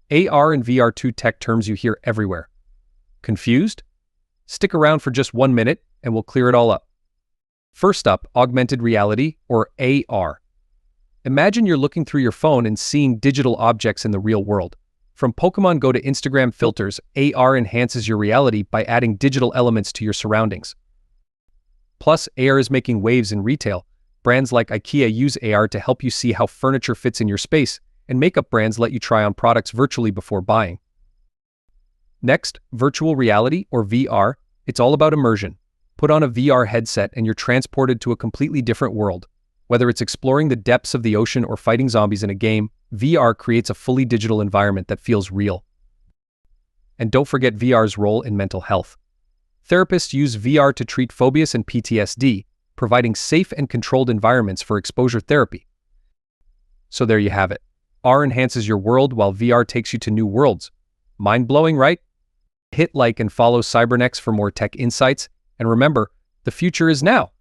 AR and VR, two tech terms you hear everywhere. Confused? Stick around for just 1 minute and we'll clear it all up. First up, augmented reality, or AR. Imagine you're looking through your phone and seeing digital objects in the real world. From Pokemon Go to Instagram filters, AR enhances your reality by adding digital elements to your surroundings. Plus, AR is making waves in retail. Brands like IKEA use AR to help you see how furniture fits in your space, and makeup brands let you try on products virtually before buying. Next, virtual reality, or VR. It's all about immersion. Put on a VR headset and you're transported to a completely different world. Whether it's exploring the depths of the ocean or fighting zombies in a game, VR creates a fully digital environment that feels real. And don't forget VR's role in mental health. Therapists use VR to treat phobias and PTSD, providing safe and controlled environments for exposure therapy. So there you have it. AR enhances your world while VR takes you to new worlds. Mind-blowing, right? Hit like and follow Cybranex for more tech insights. And remember, the future is now.